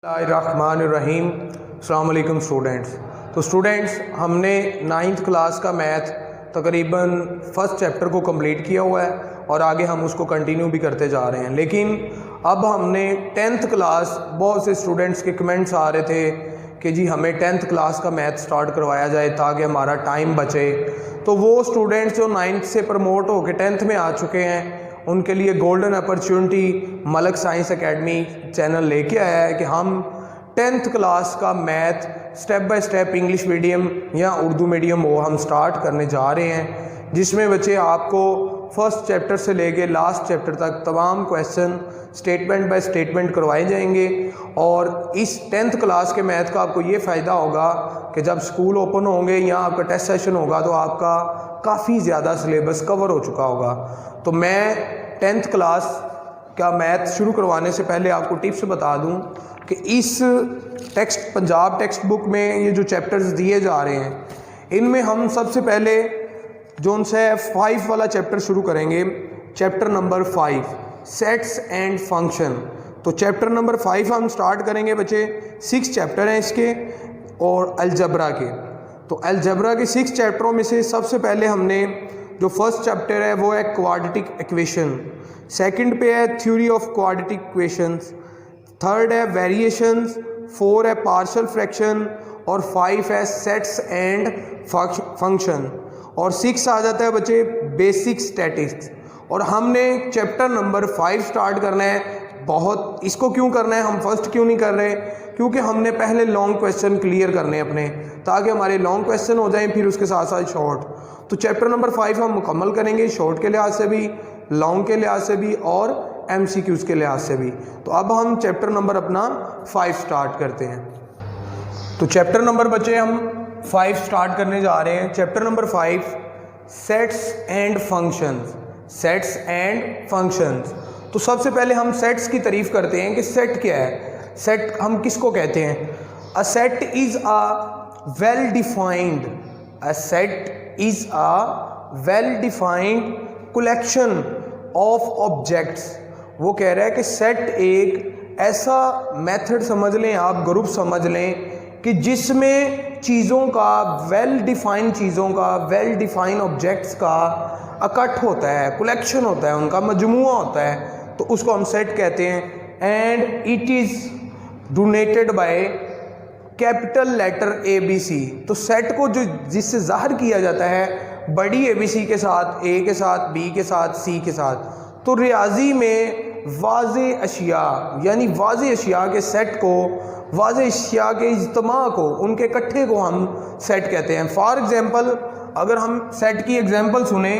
बिस्मिल्लाहिर्रहमानिर्रहीम। अस्सलाम वालेकुम स्टूडेंट्स। तो स्टूडेंट्स, हमने 9th क्लास का मैथ तकरीबन फ़र्स्ट चैप्टर को कंप्लीट किया हुआ है और आगे हम उसको कंटिन्यू भी करते जा रहे हैं। लेकिन अब हमने 10th क्लास, बहुत से स्टूडेंट्स के कमेंट्स आ रहे थे कि जी हमें 10th क्लास का मैथ स्टार्ट करवाया जाए ताकि हमारा टाइम बचे। तो वो स्टूडेंट्स जो 9th से प्रमोट होकर 10th में आ चुके हैं उनके लिए golden opportunity Malak science academy channel लेके आया है कि हम 10th क्लास का math step by step English medium या उर्दू मीडियम वो हम स्टार्ट करने जा रहे हैं, जिसमें बच्चे आपको फर्स्ट चैप्टर से लेके लास्ट चैप्टर तक तमाम क्वेश्चन स्टेटमेंट बाय स्टेटमेंट करवाए जाएंगे। और इस 10th क्लास के मैथ का आपको ये फ़ायदा होगा कि जब स्कूल ओपन होंगे या आपका टेस्ट सेशन होगा तो आपका काफ़ी ज़्यादा सिलेबस कवर हो चुका होगा। तो मैं 10th क्लास का मैथ शुरू करवाने से पहले आपको टिप्स बता दूं कि इस टेक्स्ट पंजाब टेक्स्ट बुक में ये जो चैप्टर्स दिए जा रहे हैं इनमें हम सबसे पहले जो उनसे 5 वाला चैप्टर शुरू करेंगे। Chapter number 5 sets and function. तो चैप्टर नंबर 5 हम स्टार्ट करेंगे बच्चे। 6 चैप्टर हैं इसके और अलजबरा के। तो अलजबरा के 6 चैप्टरों में से सबसे पहले हमने जो फर्स्ट चैप्टर है वो है क्वाड्रेटिक इक्वेशन, सेकंड पे है theory of quadratic equations, third है वेरिएशंस, 4 है पार्शियल फ्रैक्शन और 5 है सेट्स एंड फंक्शन और 6 आ जाता है बच्चे बेसिक स्टैटिस्टिक्स। और हमने चैप्टर नंबर 5 स्टार्ट करना है। बहुत इसको क्यों करना है, हम फर्स्ट क्यों नहीं कर रहे? क्योंकि हमने पहले लॉन्ग क्वेश्चन क्लियर करने अपने, ताकि हमारे लॉन्ग क्वेश्चन हो जाएं फिर उसके साथ साथ शॉर्ट। तो चैप्टर नंबर 5 हम मुकम्मल करेंगे, शॉर्ट के लिहाज से भी, लॉन्ग के लिहाज से भी और MCQs के लिहाज से भी। तो अब हम चैप्टर नंबर अपना 5 स्टार्ट करते हैं। तो चैप्टर नंबर बच्चे हम 5 स्टार्ट करने जा रहे हैं। Chapter number 5 sets and functions. Sets and functions. तो सबसे पहले हम सेट्स की तारीफ करते हैं कि सेट क्या है। सेट हम किसको कहते हैं? A set is a well defined, a set is a well defined collection of objects. वो कह रहा है कि सेट एक ऐसा मेथड समझ लें आप, ग्रुप समझ लें कि जिसमें चीज़ों का वेल डिफाइंड, चीज़ों का वेल डिफाइंड ऑब्जेक्ट्स का इकट्ठ होता है, कलेक्शन होता है, उनका मजमुआ होता है, तो उसको हम सेट कहते हैं। And it is denoted by capital letter ABC। तो सेट को जो जिससे ज़ाहिर किया जाता है बड़ी ABC के साथ, A के साथ, B के साथ, C के साथ। तो रियाजी में वाज़े अशिया यानी वाज़े अशिया के सेट को, वाज़े अशिया के इज्तिमा को, उनके इकट्ठे को हम सेट कहते हैं। फॉर एग्जांपल अगर हम सेट की एग्जांपल सुने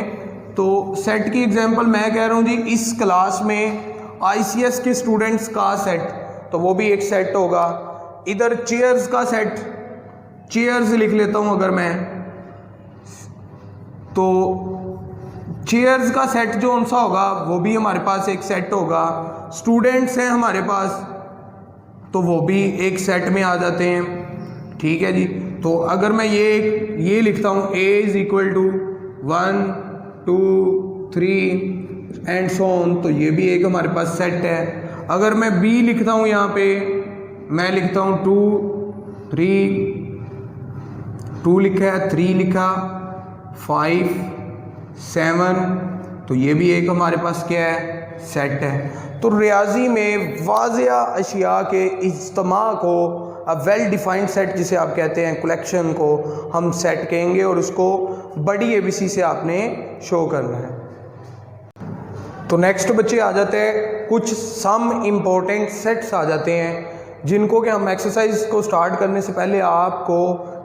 तो सेट की एग्जांपल मैं कह रहा हूँ जी, इस क्लास में ICS के स्टूडेंट्स का सेट, तो वो भी एक सेट होगा। इधर चेयर्स का सेट, चेयर्स लिख लेता हूँ अगर मैं, तो चेयर्स का सेट जो उनसा होगा वो भी हमारे पास एक सेट होगा। स्टूडेंट्स हैं हमारे पास तो वो भी एक सेट में आ जाते हैं। ठीक है जी। तो अगर मैं ये लिखता हूँ A is equal to 1 2 3 and so on, तो ये भी एक हमारे पास सेट है। अगर मैं B लिखता हूँ यहाँ पे, मैं लिखता हूँ 2 3, 2 लिखा है, 3 लिखा, 5 7, तो ये भी एक हमारे पास क्या है, सेट है। तो रियाजी में वाज़िया अशिया के इज्तिमा को, अ वेल डिफाइंड सेट जिसे आप कहते हैं, कलेक्शन को हम सेट कहेंगे और उसको बड़ी ABC से आपने शो करना है। तो नेक्स्ट बच्चे आ जाते हैं कुछ सम इम्पोर्टेंट सेट्स आ जाते हैं जिनको कि हम एक्सरसाइज को स्टार्ट करने से पहले आपको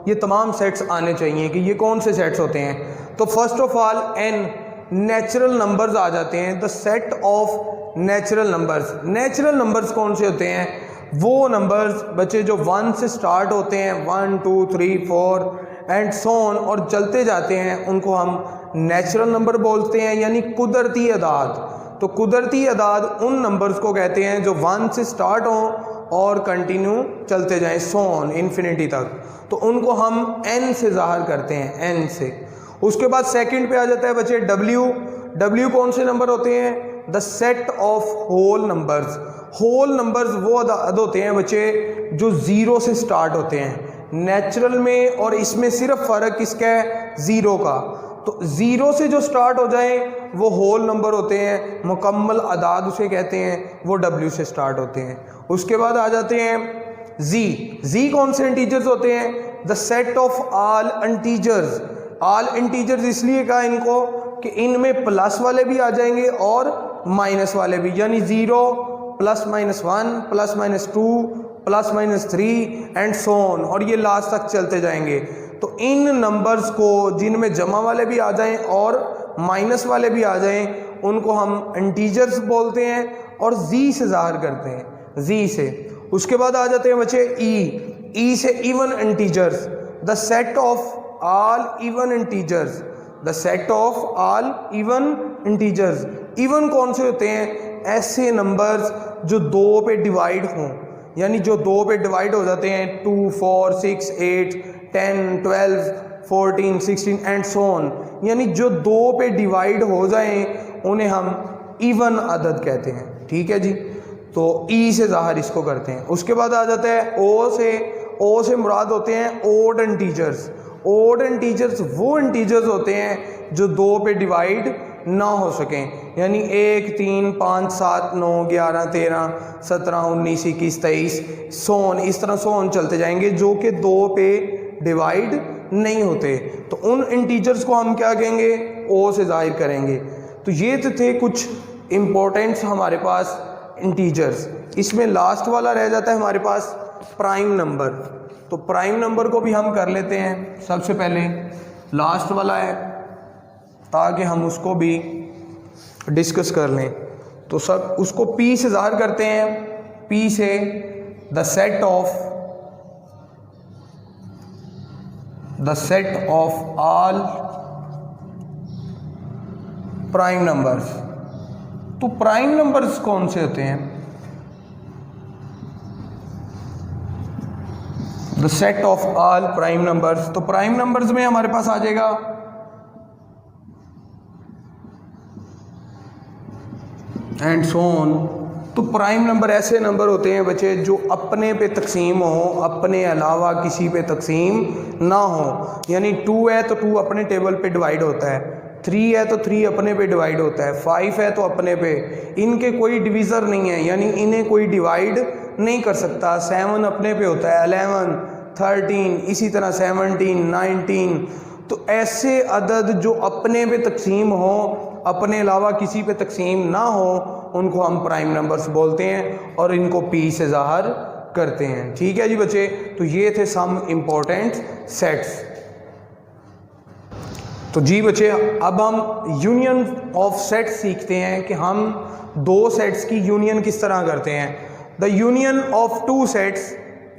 ये तमाम सेट्स आने चाहिए कि ये कौन से सेट्स होते हैं। तो first of all n natural numbers आ जाते हैं। The set of natural numbers. Natural numbers कौन से होते हैं? वो नंबर्स बच्चे जो 1 से स्टार्ट होते हैं, 1 2 3 4 एंड सो ऑन और चलते जाते हैं, उनको हम नेचुरल नंबर बोलते हैं, यानी कुदरती अदाद। तो कुदरती अदाद उन नंबर्स को कहते हैं जो 1 से स्टार्ट हों और कंटिन्यू चलते जाएं सो ऑन इन्फिनिटी तक, तो उनको हम n से ज़ाहिर करते हैं, n से। उसके बाद सेकंड पे आ जाता है बच्चे W। W कौन से नंबर होते हैं? The set of whole numbers. Whole numbers वो अदद होते हैं बच्चे जो ज़ीरो से स्टार्ट होते हैं। नेचुरल में और इसमें सिर्फ फ़र्क किसका है? ज़ीरो का। तो ज़ीरो से जो स्टार्ट हो जाए वो होल नंबर होते हैं, मुकम्मल अदाद उसे कहते हैं, वो डब्ल्यू से स्टार्ट होते हैं। उसके बाद आ जाते हैं जी कौन से इंटीजर्स होते हैं? The set of all integers. All integers इसलिए कहा इनको कि इनमें प्लस वाले भी आ जाएंगे और माइनस वाले भी, यानी 0 +-1 +-2 +-3 एंड सो ऑन, और ये लास्ट तक चलते जाएंगे। तो इन नंबर्स को जिनमें जमा वाले भी आ जाएं और माइनस वाले भी आ जाएं उनको हम इंटीजर्स बोलते हैं और जी से ज़ाहिर करते हैं, जी से। उसके बाद आ जाते हैं बच्चे ई से even integers. The set of all even integers, the set of all even integers. Even कौन से होते हैं? ऐसे नंबर्स जो 2 पे डिवाइड हों, यानी जो 2 पे डिवाइड हो जाते हैं, 2, 4, 6, 8, 10, 12, 14, 16 एंड सो ऑन, यानी जो 2 पे डिवाइड हो जाएं उन्हें हम इवन अदद कहते हैं। ठीक है जी, तो ई से ज़ाहिर इसको करते हैं। उसके बाद आ जाता है ओ से मुराद होते हैं ओड इंटीजर्स। ओड इंटीजर्स वो इंटीजर्स होते हैं जो 2 पे डिवाइड ना हो सकें, यानी 1, 3, 5, 7, 9, 11, 13, 17, 19, 21, 23 सोन, इस तरह सोन चलते जाएंगे जो कि 2 पे डिवाइड नहीं होते। तो उन इंटीजर्स को हम क्या कहेंगे? ओ से जाहिर करेंगे। तो ये तो थे कुछ इम्पोर्टेंट्स हमारे पास इंटीजर्स। इसमें लास्ट वाला रह जाता है हमारे पास प्राइम नंबर। तो प्राइम नंबर को भी हम कर लेते हैं। सबसे पहले लास्ट वाला है ताकि हम उसको भी डिस्कस कर लें। तो सब उसको पी से ज़ाहिर करते हैं। पी से the set of all prime numbers. तो प्राइम नंबर्स कौन से होते हैं? The set of all prime numbers. तो प्राइम नंबर्स में हमारे पास आ जाएगा एंड सो ऑन। तो प्राइम नंबर ऐसे नंबर होते हैं बच्चे जो अपने पे तकसीम हो, अपने अलावा किसी पे तकसीम ना हो। यानी 2 है तो 2 अपने टेबल पे डिवाइड होता है, 3 है तो 3 अपने पे डिवाइड होता है, 5 है तो अपने पे, इनके कोई डिवीज़र नहीं है, यानी इन्हें कोई डिवाइड नहीं कर सकता। 7 अपने पे होता है, 11, 13, इसी तरह 17, 19। तो ऐसे अदद जो अपने पे तकसीम हो, अपने अलावा किसी पे तकसीम ना हो, उनको हम प्राइम नंबर्स बोलते हैं और इनको पी से ज़ाहिर करते हैं। ठीक है जी बच्चे, तो ये थे सम इम्पोर्टेंट सेट्स। तो जी बच्चे, अब हम यूनियन ऑफ सेट्स सीखते हैं कि हम 2 सेट्स की यूनियन किस तरह करते हैं। The union of 2 sets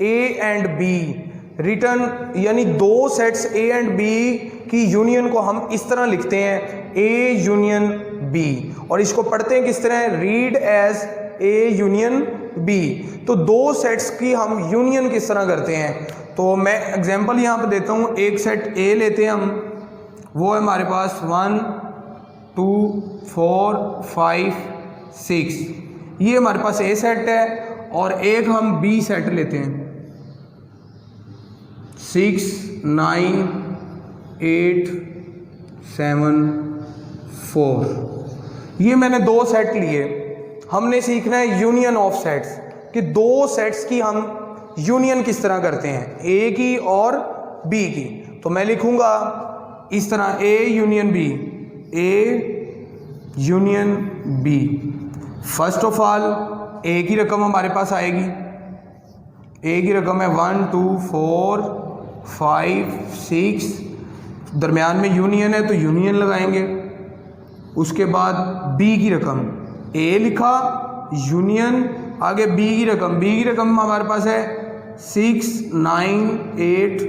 A and B written, यानी 2 सेट्स ए एंड बी की यूनियन को हम इस तरह लिखते हैं ए यूनियन बी, और इसको पढ़ते हैं किस तरह? Read as A union B. तो 2 सेट्स की हम यूनियन किस तरह करते हैं? तो मैं एग्जांपल यहाँ पे देता हूँ। एक सेट ए लेते हैं हम, वो है हमारे पास 1, 2, 4, 5, 6, ये हमारे पास ए सेट है। और एक हम बी सेट लेते हैं 6, 9, 8, 7, 4। ये मैंने 2 सेट लिए। हमने सीखना है यूनियन ऑफ सेट्स, कि 2 सेट्स की हम यूनियन किस तरह करते हैं, ए की और बी की। तो मैं लिखूंगा इस तरह A union B, A union B. First of all A की रकम हमारे पास आएगी, ए की रकम है 1, 2, 4, 5, 6, दरमियान में यूनियन है तो यूनियन लगाएंगे। उसके बाद बी की रकम, ए लिखा यूनियन, आगे बी की रकम हमारे पास है 6, 9, 8,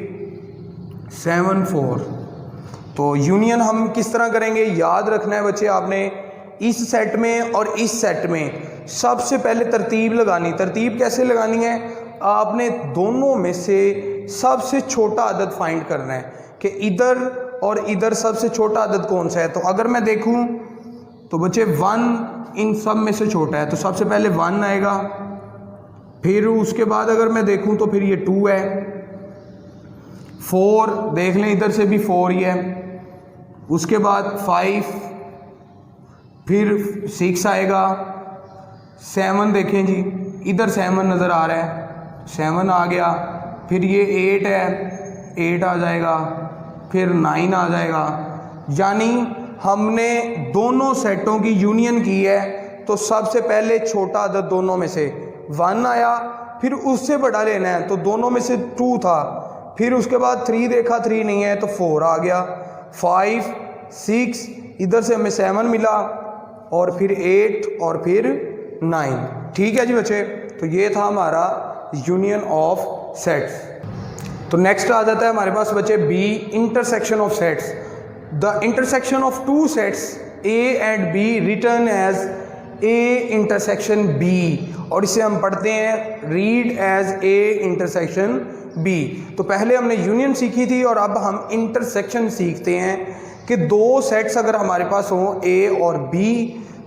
7, 4। तो यूनियन हम किस तरह करेंगे? याद रखना है बच्चे आपने, इस सेट में और इस सेट में सबसे पहले तरतीब लगानी। तरतीब कैसे लगानी है? आपने दोनों में से सबसे छोटा अदद फाइंड करना है कि इधर और इधर सबसे छोटा अदद कौन सा है। तो अगर मैं देखूं तो बच्चे 1 इन सब में से छोटा है, तो सबसे पहले 1 आएगा, फिर उसके बाद अगर मैं देखूं तो फिर ये 2 है, 4 देख लें इधर से भी 4 ही है, उसके बाद 5, फिर 6 आएगा, 7 देखें जी इधर 7 नज़र आ रहा है, 7 आ गया, फिर ये 8 है, 8 आ जाएगा, फिर 9 आ जाएगा। यानी हमने दोनों सेटों की यूनियन की है, तो सबसे पहले छोटा अदद दोनों में से 1 आया, फिर उससे बड़ा लेना है तो दोनों में से 2 था, फिर उसके बाद 3 देखा 3 नहीं है तो 4 आ गया, 5, 6, इधर से हमें 7 मिला, और फिर 8 और फिर 9। ठीक है जी बच्चे, तो ये था हमारा यूनियन ऑफ सेट्स। तो नेक्स्ट आ जाता है हमारे पास बच्चे बी, intersection of sets. The intersection of 2 sets A and B return as A intersection B, और इसे हम पढ़ते हैं read as A intersection B. तो पहले हमने यूनियन सीखी थी और अब हम इंटरसेक्शन सीखते हैं कि 2 सेट्स अगर हमारे पास हों ए और बी,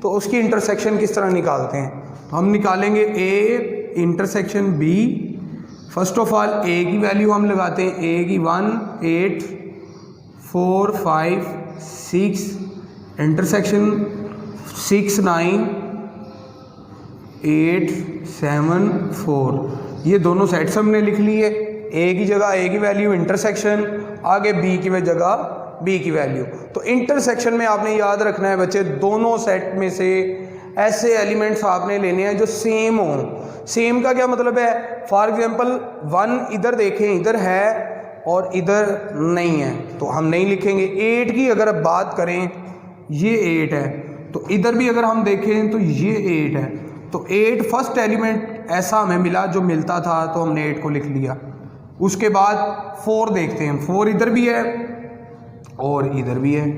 तो उसकी इंटरसेक्शन किस तरह निकालते हैं। तो हम निकालेंगे A intersection B. First of all A की वैल्यू हम लगाते हैं, ए की 1, 8, 4, 5, 6, इंटरसेक्शन 6, 9, 8, 7, 4, ये दोनों सेट्स हमने लिख लिए। ए की जगह ए की वैल्यू इंटरसेक्शन, आगे बी की जगह बी की वैल्यू। तो इंटरसेक्शन में आपने याद रखना है बच्चे, दोनों सेट में से ऐसे एलिमेंट्स आपने लेने हैं जो सेम हों। सेम का क्या मतलब है, फॉर एग्जांपल 1 इधर देखें, इधर है और इधर नहीं है तो हम नहीं लिखेंगे। 8 की अगर अब बात करें, ये 8 है, तो इधर भी अगर हम देखें तो ये 8 है, तो 8 फर्स्ट एलिमेंट ऐसा हमें मिला जो मिलता था, तो हमने 8 को लिख लिया। उसके बाद 4 देखते हैं, 4 इधर भी है और इधर भी है,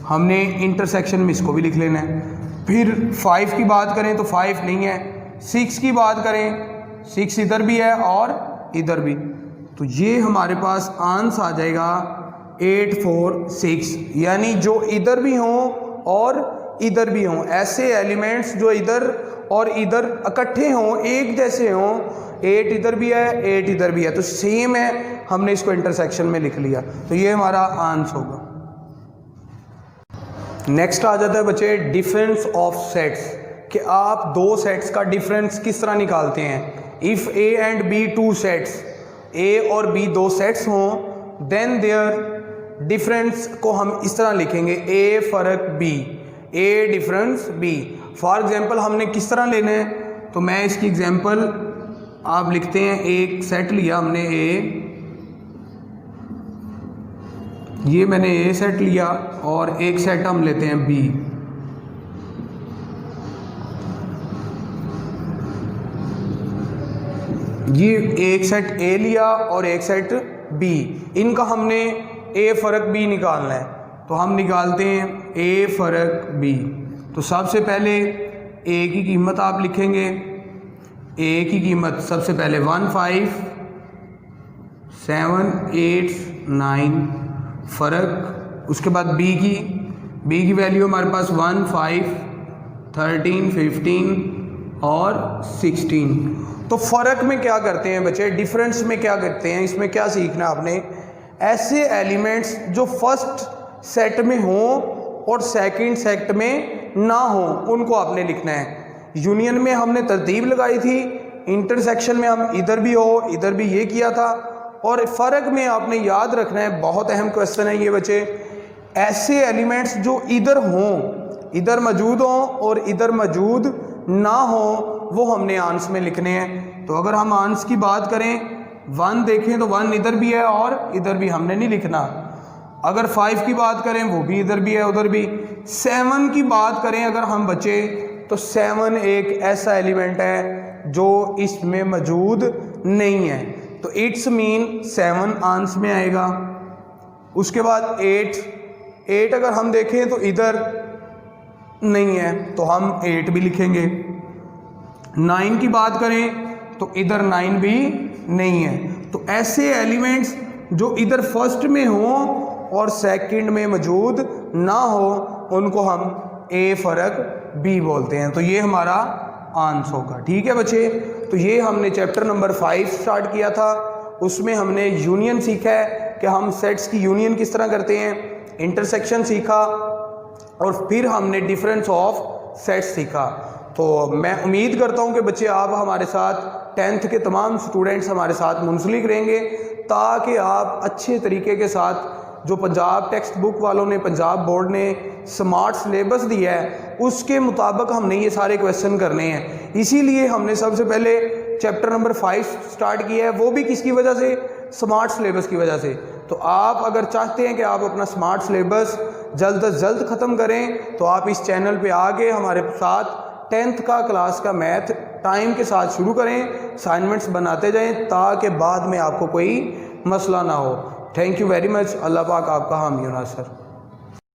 हमने इंटरसेक्शन में इसको भी लिख लेना है। फिर 5 की बात करें तो 5 नहीं है, 6 की बात करें 6 इधर भी है और इधर भी, तो ये हमारे पास आंसर आ जाएगा 8, 4, 6। यानी जो इधर भी हों और इधर भी हों, ऐसे एलिमेंट्स जो इधर और इधर इकट्ठे हों, एक जैसे हों, 8 इधर भी है 8 इधर भी है, तो सेम है, हमने इसको इंटरसेक्शन में लिख लिया, तो ये हमारा आंसर होगा। नेक्स्ट आ जाता है बच्चे डिफरेंस ऑफ सेट्स, कि आप 2 सेट्स का डिफरेंस किस तरह निकालते हैं। If A and B 2 sets, A और बी 2 सेट्स हों, देन देयर डिफरेंस को हम इस तरह लिखेंगे, ए फ़र्क B, A difference B. For example हमने किस तरह लेना है, तो मैं इसकी एग्जांपल आप लिखते हैं, एक सेट लिया हमने ए, ये मैंने ए सेट लिया, और एक सेट हम लेते हैं बी। ये एक सेट ए लिया और एक सेट बी, इनका हमने ए फ़र्क बी निकालना है, तो हम निकालते हैं ए फ़र्क बी। तो सबसे पहले ए की कीमत आप लिखेंगे, ए की कीमत सबसे पहले 1, 5, 7, 8, 9 फ़र्क। उसके बाद बी की वैल्यू हमारे पास 1, 5, 13, 15 और 16। तो फ़र्क में क्या करते हैं बच्चे, डिफरेंस में क्या करते हैं, इसमें क्या सीखना है आपने, ऐसे एलिमेंट्स जो फर्स्ट सेट में हों और सेकंड सेट में ना हो, उनको आपने लिखना है। यूनियन में हमने तरतीब लगाई थी, इंटरसेक्शन में हम इधर भी हो इधर भी ये किया था, और फ़र्क में आपने याद रखना है, बहुत अहम क्वेश्चन है ये बच्चे, ऐसे एलिमेंट्स जो इधर हों, इधर मौजूद हों और इधर मौजूद ना हो, वो हमने आंस में लिखने हैं। तो अगर हम आंस की बात करें, 1 देखें तो 1 इधर भी है और इधर भी, हमने नहीं लिखना। अगर 5 की बात करें, वो भी इधर भी है उधर भी। 7 की बात करें अगर हम बचे, तो 7 एक ऐसा एलिमेंट है जो इसमें मौजूद नहीं है, तो इट्स मीन 7 आंस में आएगा। उसके बाद 8 अगर हम देखें तो इधर नहीं है, तो हम 8 भी लिखेंगे। 9 की बात करें तो इधर 9 भी नहीं है। तो ऐसे एलिमेंट्स जो इधर फर्स्ट में हो और सेकंड में मौजूद ना हो, उनको हम ए फ़र्क बी बोलते हैं। तो ये हमारा आंसर होगा। ठीक है बच्चे, तो ये हमने चैप्टर नंबर 5 स्टार्ट किया था। उसमें हमने यूनियन सीखा है कि हम सेट्स की यूनियन किस तरह करते हैं, इंटरसेक्शन सीखा, और फिर हमने डिफरेंस ऑफ सेट्स सीखा। तो मैं उम्मीद करता हूं कि बच्चे आप हमारे साथ 10th के तमाम स्टूडेंट्स हमारे साथ मुंसलिक रहेंगे, ताकि आप अच्छे तरीके के साथ जो पंजाब टेक्स्ट बुक वालों ने, पंजाब बोर्ड ने स्मार्ट सिलेबस दिया है, उसके मुताबिक हमने ये सारे क्वेश्चन करने हैं। इसीलिए हमने सबसे पहले चैप्टर नंबर 5 स्टार्ट किया है, वो भी किसकी वजह से, स्मार्ट सिलेबस की वजह से। तो आप अगर चाहते हैं कि आप अपना स्मार्ट सिलेबस जल्द अज जल्द ख़त्म करें, तो आप इस चैनल पे आके हमारे साथ 10th का क्लास का मैथ टाइम के साथ शुरू करें, असाइनमेंट्स बनाते जाएं, ताकि बाद में आपको कोई मसला ना हो। Thank you very much. Allah पाक आपका हामी हो नासर।